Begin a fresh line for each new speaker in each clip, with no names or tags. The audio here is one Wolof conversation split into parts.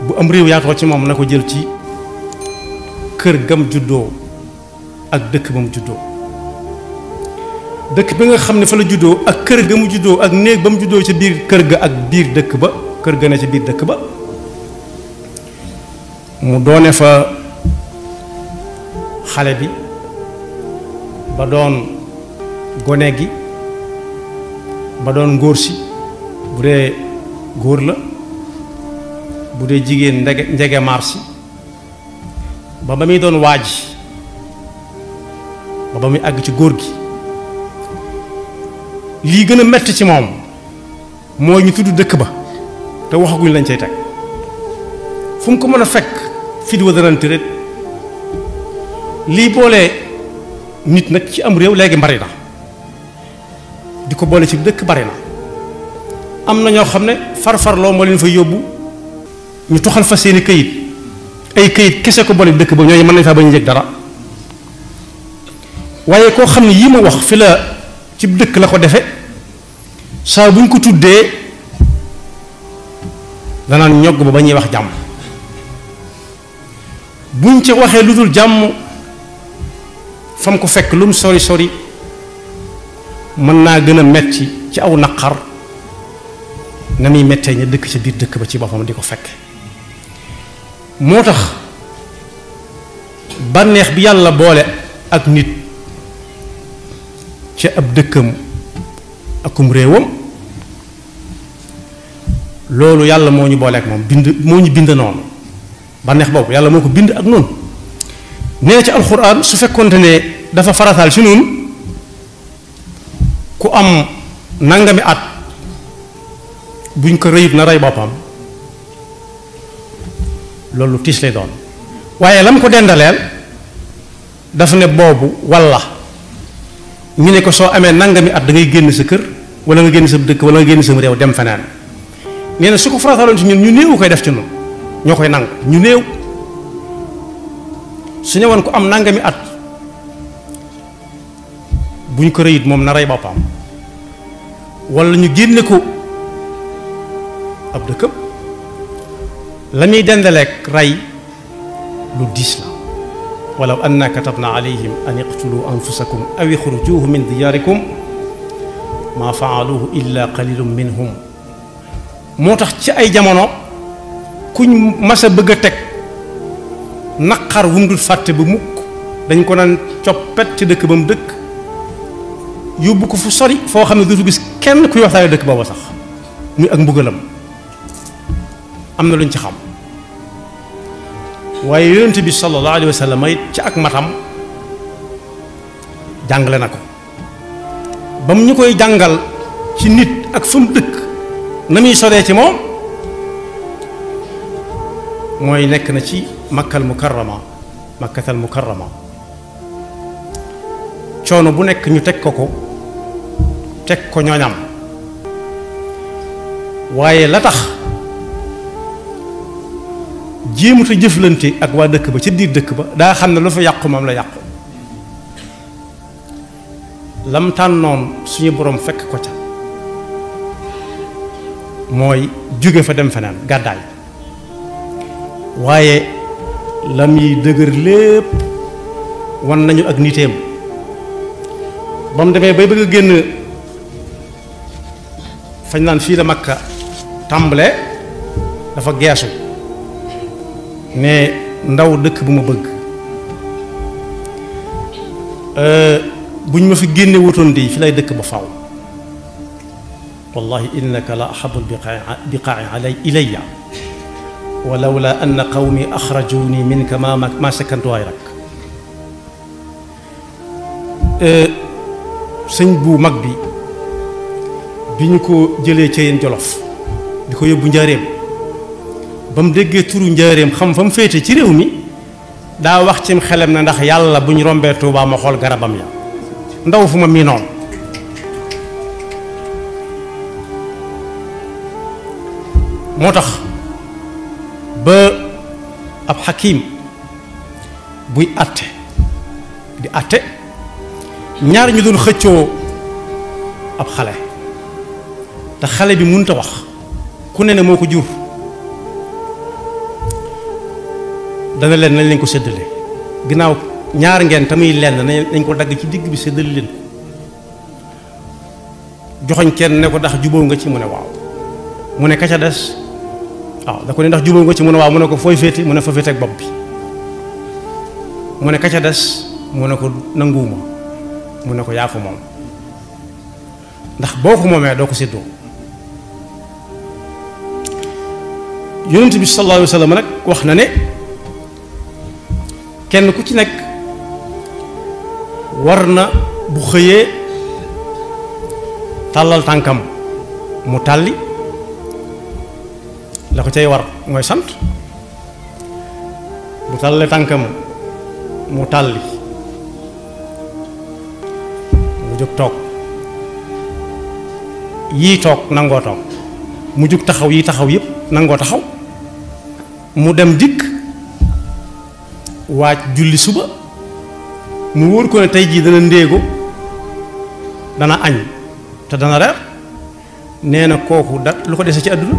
bu am réew yaatoo ci moom na ko jël ci kër gam juddoo ak dëkk ba mu juddoo dëkk bi nga xam ne fa la juddoo ak kër ga mu juddoo ak néeg ba mu juddoo ca biir kër ga ak biir dëkk ba kër ga ne ca biir dëkk ba mu doone fa xale bi ba doon gone gi ba doon ngóor si bu dee góor la bu dee jigéen njege marsi ba muy doon waaj ba muy àgg ci góor gi lii gën a metti ci moom mooy ñu tudd dëkk ba te waxaguñ lañ cay teg fu mu ko mën a fekk fi di wadanante rek lii boole nit nag ci am réew léegi bari na di ko boole ci dëkk bari na am na ñoo xam ne farfarloo moo leen fa yóbbu ñu toxal fa seeni këyit ay këyit kese ko boole dëkk ba ñooñu mën nañ faa bañ a yëg dara waaye koo xam ne yii ma wax fi la ci dëkk la ko defe saa buñ ko tuddee danaan ñogg ba ñuy wax jàmm buñ ci waxee lu dul jàmm fam ko fekk lu mu sori sori mën naa gën a metti ci aw naqar na muy mettee ña dëkk ca biir dëkk ba ci boppam di ko fekk moo tax bànneex bi yàlla boole ak nit ca ab dëkkam akum réewam loolu yàlla moo ñu boole ak moom moo ñu bind noonu bànneex boobu yàlla moo ko bind ak noonu nee na ci alxuraan su fekkonte ne dafa farataal ci noonu ku am nangami at buñ ko rëyut na rey boppam loolu tiis lay doon waaye lam ko dendaleel dafa ne boobu walla ñu ne ko soo amee nangami at da ngay génn sa kër wala nga génn sa dëkk wala nga génn sa réew dem feneen nee na su ko farataaloon ci ñun ñu néew koy def ci ñun ñoo koy nangu ñu néew su ñëwoon ko am nangami at buñ ko rëyit moom na rey boppam wala ñu génne ko ab dëkkam la muy dendaleek rey lu diis la walaw anna katabna alayhim an iqtulu anfusakum aw ixrujuhu min diyaarikum ma faaluhu illa qalilun minhum moo tax ci ay jamono kuñ mas a bëgg a teg naqar wu mu dul fàtte ba mukk dañ ko naan coppet ci dëkk ba mu dëkk yóbbu ko fu sori foo xam ne dootu gis kenn kuy waxtaane dëkk booba sax muy ak mbugalam am na luñ ci xam waaye yonent bi sallallahu alayhi wa sallam it ci ak matam jàngale na ko ba mu ñu koy jàngal ci nit ak fa mu dëkk na muy soree ci moom mooy nekk na ci makkatal mukarrama coono bu nekk ñu teg ko ñooñam waaye la tax jéemut a jëflante ak waa dëkk ba ca biir dëkk ba daa xam ne lu fa yàqu moom la yàqu lam tànnoon suñu boroom fekk ko ca mooy jóge fa dem feneen gàddaay waaye lam yi dëgër lépp wan nañu ak niteem ba mu demee bay bëgg a génn fañ naan fii la Makka tàmbale dafa geesu ne ndaw dëkk bu ma bëgg buñ ma fi génne wutoon di fi lay dëkk ba faw wallahi innaka la ahabu biqaa'i ilayya walawla anna qawmi axrajuni minka ma sakantu ghayrak sëñ bu mag bi ñu ko jëlee ca yéen Jolof di ko yóbbu njaareem ba mu déggee turu njaareem xam fa mu féete ci réew mi daa wax cim xelam na ndax yàlla bu ñu rombee Tuubaa ma xool garabam ya ndaw fu ma mii noonu moo tax ba ab xakim buy àtte di àtte ñaar ñu doon xëccoo ab xale te xale bi mënut a wax ku ne moo ko jur dana leen nañ leen ko séddale ginnaaw ñaar ngeen tamuy lenn nañ ko dagg ci digg bi séddale leen ko joxoñ kenn ne ko ndax jubóo nga ci mu ne waaw mu ne ka ca des waaw da ko ne ndax jubóo nga ci mu ne waaw mu ne ko fooy féete mu ne fa féete ak bopp bi mu ne ka ca des mu ne ko nanguwuma mu ne ko yaa ko moom ndax boo ko moomee doo ko séddoo yonent bi sallallahu alayhi wa sallam nag wax na ne kenn ku ci nekk war na bu xëyee tàllal tànkam mu tàlli la ko cay war mooy sant bu tàllalee tànkam mu tàlli mu jóg toog yii toog nangoo toog mu jóg taxaw yii taxaw yépp nangoo taxaw mu dem dikk waaj julli suba mu wóor ko ne tey jii dana ndéego dana añ te dana reer nee na kooku da lu ko dese ci àdduna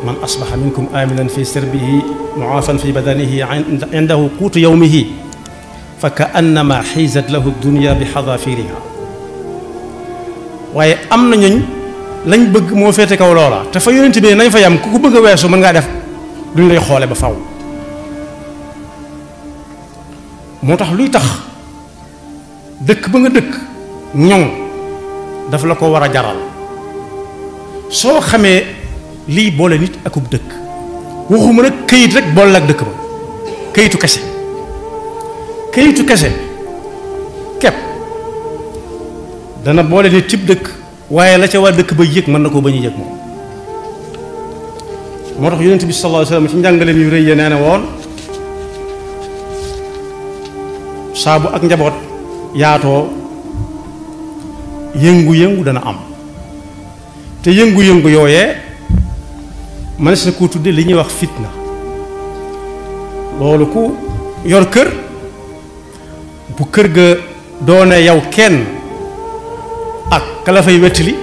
man asbaxa minkum aminan fi sirbihi muaafan fi badanihi indahu quutu yawmihi fa ka annama xiizat lahu dunya bi xadaafiriha waaye am na ñooñ lañ bëgg moo féete kaw loola te fa yonent bi nañ fa yam ku ko bëgg a weesu mën ngaa def duñ lay xoole ba faw moo tax luy tax dëkk ba nga dëkk ñoŋ daf la ko war a jaral soo xamee lii boole nit akub dëkk waxuma nag këyit rek boole ak dëkk ba këyitu kese këyitu kese kepp dana boole nit cib dëkk waaye la ca waa dëkk ba yëg mën na koo bañ a yëg moom moo tax yonent bi sallallahu alayhi wa sallam ci njàngaleem yu rëy ya nee na woon saabu ak njaboot yaatoo yëngu-yëngu dana am te yëngu-yëngu yooyee mënees na koo tudde li ñuy wax fitna loolu ku yor kër bu kër ga doone yow kenn ak kala fay wettali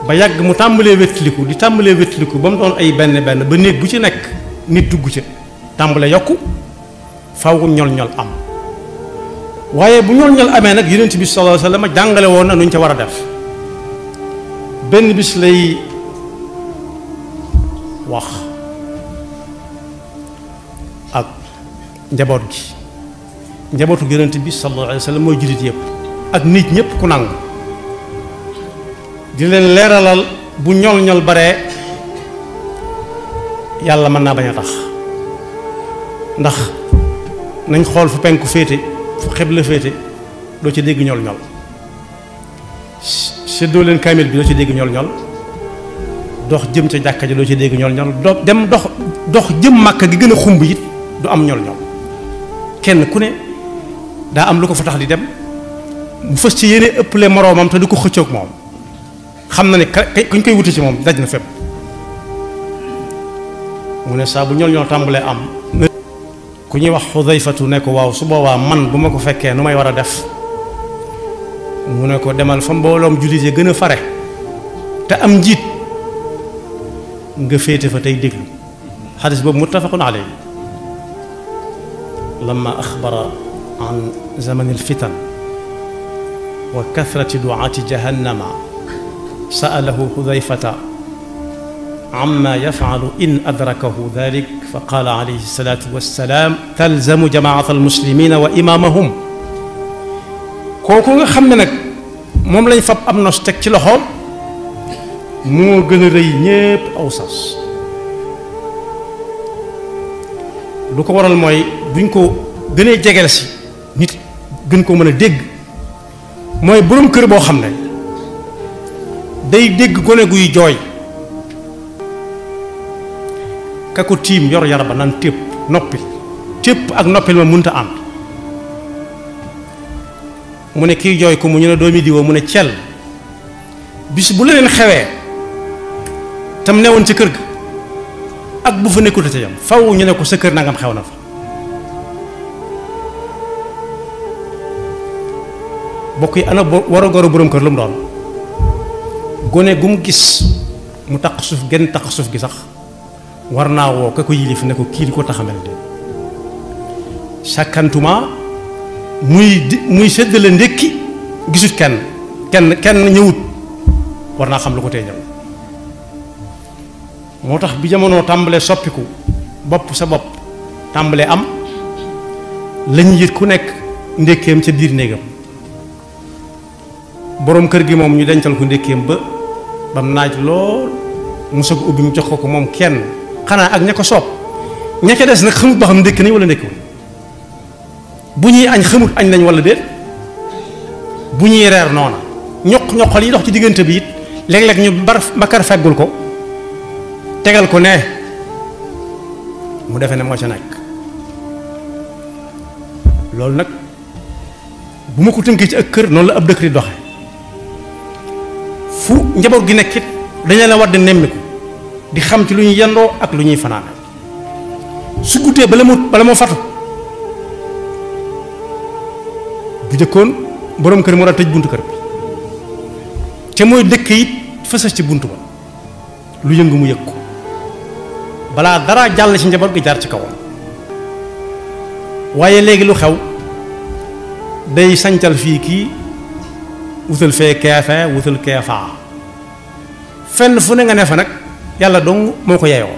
ba yàgg mu tàmbalee wettaliku di tàmbalee wettaliku ba mu doon ay benn benn ba néeg bu ci nekk nit dugg ca tàmbale yokku faw ñol-ñol am waaye bu ñol-ñol amee nag yonent bi sallallahu alayhi wa sallam jàngale woon na nuñ ca war a def benn bis lay wax ak njaboot gi njabootu yonent bi sallallahu alayhi wa sallam mooy jullit yëpp ak nit ñëpp ku nangu di leen leeralal bu ñol-ñol baree yàlla mën naa bañ a tax ndax nañ xool fu penku féete fu xibla féete doo ci dégg ñol-ñol séddoo leen kaamil bi doo ci dégg ñol-ñol dox jëm ca jàkka ji doo ci dégg ñol-ñol dem dox jëm màkka gi gën a xumb it du am ñol-ñol kenn ku ne daa am lu ko fa tax di dem mu fës ci yéene ëpple moroomam te du ko xëccoog moom xam na ne kuñ koy wuti ci moom daj na fépp mu ne saa bu ñol-ñol tàmbalee am ku ñuy wax Xudayfatu ne ko waaw su boobaa man bu ma ko fekkee nu may war a def mu ne ko demal fa mbooloom jullit yi gën a fare te am njiit nga féete fa tey déglu xadis boobu muttafaqun alayhi lamma axbara an zamani alfitan wa kathrati duaati jahannama sa'alahu Xudayfata amma yaf'alu in adrakahu dhalik fa qaala alayhi salaatu wassalaam talzamu jamaata almuslimina wa imaamahum kooku nga xam ne nag moom lañ fab am nos teg ci loxoom moo gën a rëy ñépp aw sas lu ko waral mooy buñ ko gënee jegeel si nit gën ko mën a dégg mooy boroom kër boo xam ne day dégg gone guy jooy ka ko tiim yor yar ba naan tépp noppil tépp ak noppil ma mënta ànd mu ne kiy jooy ko mu ñu ne doomi diwoo mu ne cell bis bu leneen xewee tam newoon ci kër ga ak bu fa nekkul ca yam faw ñu ne ko sa kër nangam xew na fa bokk yi ana war a goro boroom kër lu mu doon gone gu mu gis mu taq suuf genn taq suuf gi sax war naa woo ka ko yilif ne ko kii di ko taxamal de sàkkantuma muy séddale ndékki gisut kenn ñëwut war naa xam lu ko tee ñëw moo tax bi jamono tàmbalee soppiku bopp sa bopp tàmbalee am lañu yit ku nekk ndékkeem ca biir néegam boroom kër gi moom ñu dencal ko ndékkeem bam naaj lool mu soog ubbi mu jox ko moom kenn xanaa ak ña ko soob ña ca des nag xamut ba xam ndékk nañ wala ndékku bu ñuy añ xamut añ nañ wala déet bu ñuy reer noona ñoqal yi dox ci diggante bi it léeg-léeg ñu bakar feggul ko tegal ko ne mu defe ne moo ca nekk loolu nag bu ma ko tënkee ci ak kër noonu la ab dëkk di doxe fu njaboot gi nekk it dañu la war di nemmiku di xam ci lu ñuy yendoo ak lu ñuy fanaane su guddee bala moo fatu bu jëkkoon boroom kër mu war a tëj buntu kër bi te mooy dëkk it fësas ci buntu ba lu yëngu mu yëg ko balaa dara jàll ci njaboot gi jaar ci kawam waaye léegi lu xew day sancal fii kii wutal fee keefe wutal keefaa fenn fu ne nga ne fa nag yàlla dong moo ko yeyoo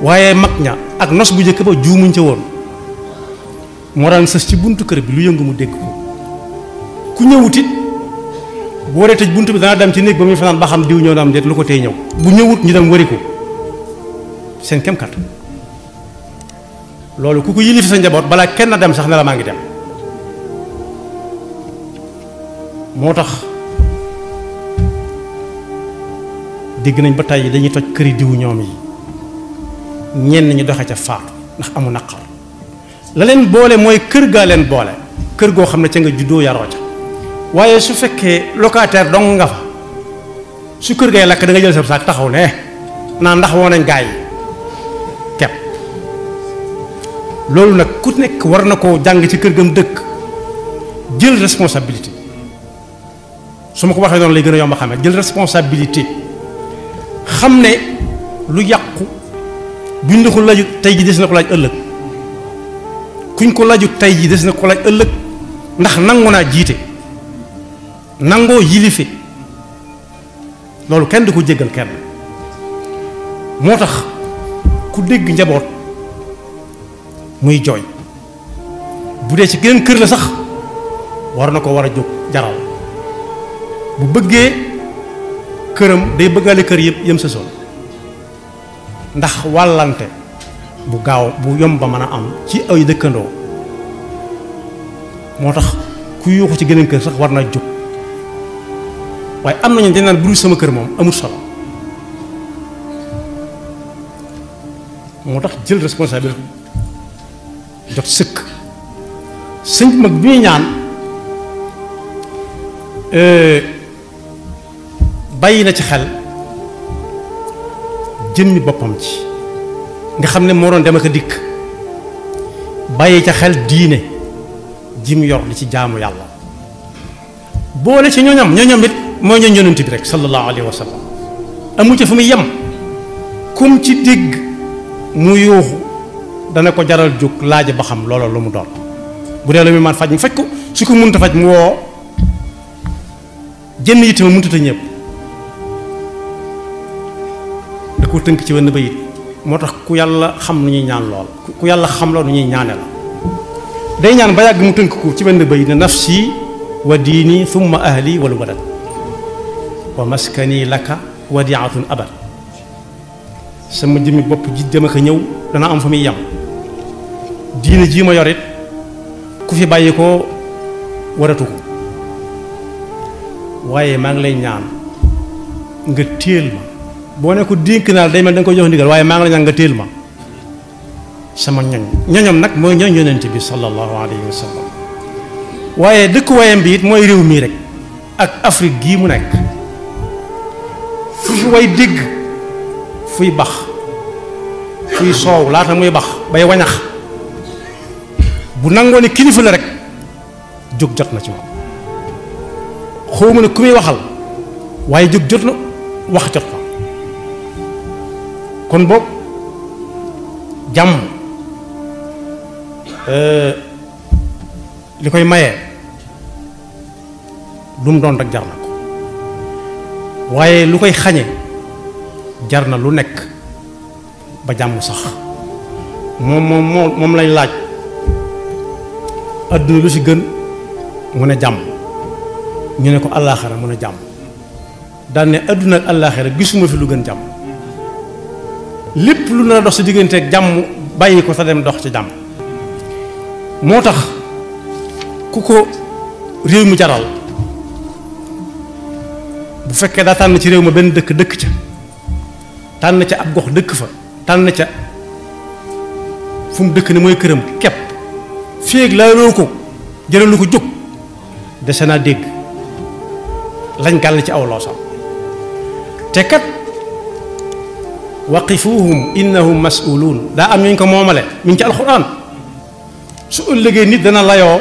waaye mag ña ak nos bu njëkk ba juumuñ ca woon moo daan sës ci buntu kër bi lu yëngu mu dégg ko ku ñëwut it boo dee tëj buntu bi dana dem ci néeg ba muy fanaan ba xam diw ñëw na am déet lu ko tey ñëw bu ñëwut ñu dem wari ko seen kem kat loolu ku ko yilif sa njaboot balaa kenn dem sax ne la maa ngi dem moo tax dégg nañ ba tey dañuy toj këri diw ñoom yi ñenn ñu doxe ca faatu ndax amu naqar la leen boole mooy kër gaa leen boole kër goo xam ne ca nga juddoo yaroo ca waaye su fekkee locataire dong nga fa su kër gay lakk da nga jël sa saak taxaw ne naa ndax woo nañ gaa yi kepp loolu nag ku nekk war na koo jàng ci kër gam dëkk jël responsabilité su ma ko waxee noonu lay gën a yomb a xamee jël responsabilité xam ne lu yàqu buñ la ko laju tey ji des na ko laaj ëllëg kuñ ko laju tey ji des na ko laaj ëllëg ndax nangu naa jiite nangoo yilife loolu kenn du ko jéggal kenn moo tax ku dégg njaboot muy jooy bu dee ci geneen kër la sax war na ko war a jóg jaral bu bëggee këram day bëggaale kër yëpp yëm sa sol ndax wàllante bu gaaw bu yomb ba mën a am ci ay dëkkandoo moo tax ku yuuxu ci geneen kër sax war na jóg waaye am nañu dañ naan bu dul sama kër moom amul solo moo tax jël responsabilité jot sëkk sëñ mag bi ñuy ñaan bàyyi na ci xel jëmmi boppam ci nga xam ne moo doon dem ak a dikk bàyyi ca xel diine jim yor li ci jaamu yàlla boole ci ñooñam it mooy ñooñ yonent bi rek sallallahu alayhi wa sallam amu ca fu muy yem kum ci dégg mu yuuxu dana ko jaral jóg laaj ba xam loolu lu mu doon bu dee la muy man faj mu faj ko su ko mënta faj mu woo jënn yitte ma mënta ñëpp da ko tënk ci wenn bayit moo tax ku yàlla xam nu ñuy ñaan lool ku yàlla xam loolu nu ñuy ñaane la day ñaan ba yàgg mu tënk ko ci wenn bayit ne nafsi wa diini thumma ahli wal walad wa maskani laka wadiatun abad sama jëmmi bopp ji dem ak ñëw dana am fa muy yem diine jii ma yorit ku fi bàyyi ko waratu ko waaye maa ngi lay ñaan nga téel ma boo ne ko dénk naa day mel da nga koy jox ndigal waaye maa ngi lay ñaan nga téel ma sama ñoñam nag mooy ñoñ yonent bi sallallahu alayhi wa sallam waaye dëkk wayam bi it mooy réew mii rek ak Afrique gii mu nekk fu fi way dégg fuy bax fuy soow laata muy bax bay wañax bu nangoo ne kilifa la rek jóg jot na ci moom xawma ne ku muy waxal waaye jóg jot na wax jot na kon boog jàmm li koy maye lu mu doon rek jar na ko waaye lu koy xañe jar na lu nekk ba jàmm sax moom lañ laaj adduna lu ci gën mu ne jàmm ñu ne ko àllaaxira mu ne jàmm daan ne adduna ak àllaaxira gisuma fi lu gën jàmm lépp lu na dox sa diggante ak jàmm bàyyi ko sa dem dox ci jàmm moo tax ku ko réew mi jaral bu fekkee daa tànn ci réew ma benn dëkk dëkk ca tànn ca ab gox dëkk fa tànn ca fu mu dëkk ne mooy këram kepp féeg laaloo ko jëralu ko jóg dese naa dégg lañ gàll ci aw loosam te kat waqifuhum innahum mas'uluun daa am ñu ko moomale mi ngi ci alxuraan su ëllëgee nit dana layoo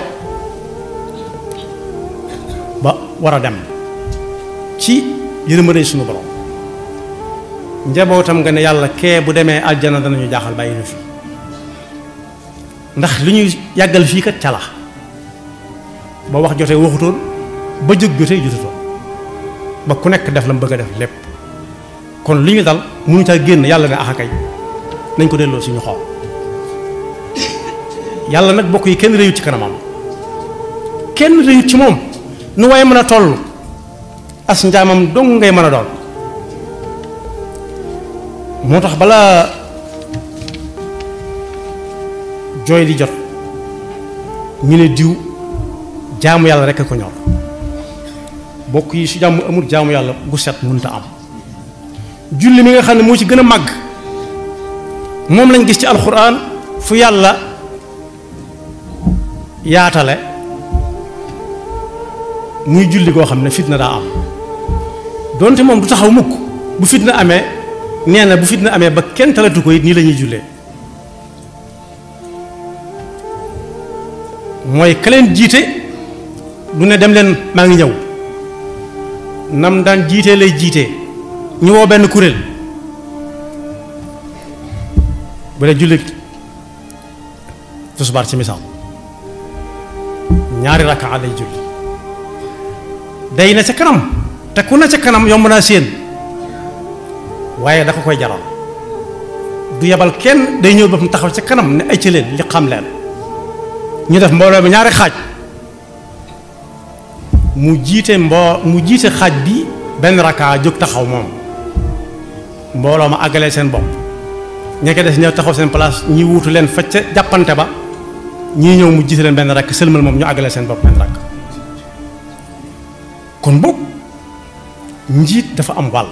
ba war a dem ci yërmande suñu borom njabootam nga ne yàlla kee bu demee aljana danañu jaaxal bàyyi na fi ndax li ñuy yàggal fii kat cala ba wax jotee waxutoon ba jóg jotee jotutoon ba ku nekk def la mu bëgg a def lépp kon li ñu dal mënu caa génn yàlla ne axakay nañ ko delloo suñu xool yàlla nag bokk yi kenn réyut ci kanamam kenn réyut ci moom nu waaye mën a toll as njaamam dong ngay mën a doon moo tax balaa jooy di jot ñu ne diw jaamu yàlla rekk ko ñor bokk yi su jàmm amul jaamu yàlla bu set mënta am julli mi nga xam ne moo ci gën a màgg moom lañ gis ci alxuraan fu yàlla yaatale muy julli koo xam ne fitna daa am donte moom du taxaw mukk bu fitna amee nee na bu fitna amee ba kenn talatu ko it nii la ñuy jullee mooy ka leen jiite du ne dem leen maa ngi ñëw nam daan jiitee lay jiitee ñu woo benn kuréel bu dee julli tisbaar ci misaal ñaari rakkaa lay julli day na ca kanam te ku na ca kanam yomb naa séen waaye da ko koy jaral du yebal kenn day ñëw ba mu taxaw ca kanam ne ay ci leen li xam leen ñu def mbooloo bi ñaari xaaj mu jiite xaaj bi benn rakkaa jóg taxaw moom mbooloo ma àggalee seen bopp ñeke des ñëw taxaw seen place ñi wuutu leen fa ca jàppante ba ñii ñëw mu jiite leen benn rakk sëlmal moom ñu àggalee seen bopp benn rakk kon boog njiit dafa am wàll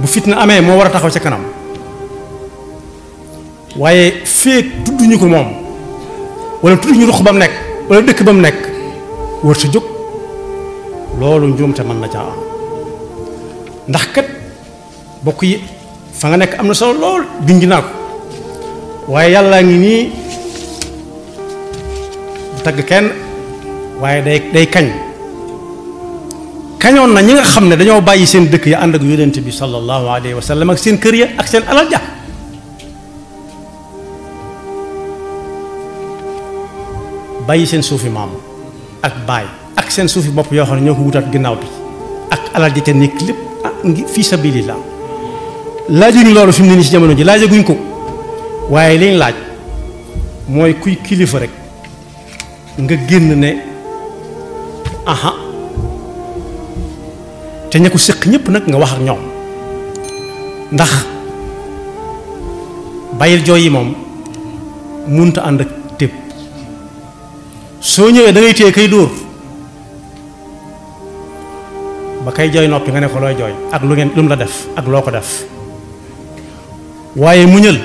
bu fitna amee moo war a taxaw ca kanam waaye féeg tudduñu ko moom wala tudduñu ruq ba mu nekk wala dëkk ba mu nekk wër sa jóg loolu njuumte mën na caa am ndax kat bokk yi fa nga nekk am na solo lool dingi naa ko waaye yàllaa ngi nii du tagg kenn waaye day kañoon na ñi nga xam ne dañoo bàyyi seen dëkk ya ànd ak yonent bi sallallahu alayhi wa sallam ak seen kër ya ak seen alal ja bàyyi seen suufi maam ak baay ak seen suufi bopp yoo xam ne ñoo ko wutaat ginnaaw bi ak alal ji te nekk lépp ngi fii sabilillah laajuñu loolu fi mu ne nii ci jamono ji laajaguñ ko waaye liñ laaj mooy kuy kilifa rek nga génn ne aha te ña ko séq ñëpp nag nga wax ak ñoom ndax bàyyil jooy yi moom munta ànd ak tépp soo ñëwee da ngay téye kay dóor ba kay jooy noppi nga ne ko looy jooy ak lu mu la def ak loo ko def waaye muñal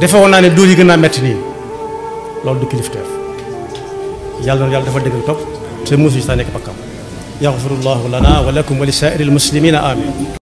defe woon naa ne dóor yi gën naa metti nii loolu du kilifteef yàlla na yàlla dafa dëggal topp te mosu si saa nekk bakkam yaxfirullahu lana wa lakum wa li saa'iril muslimina amin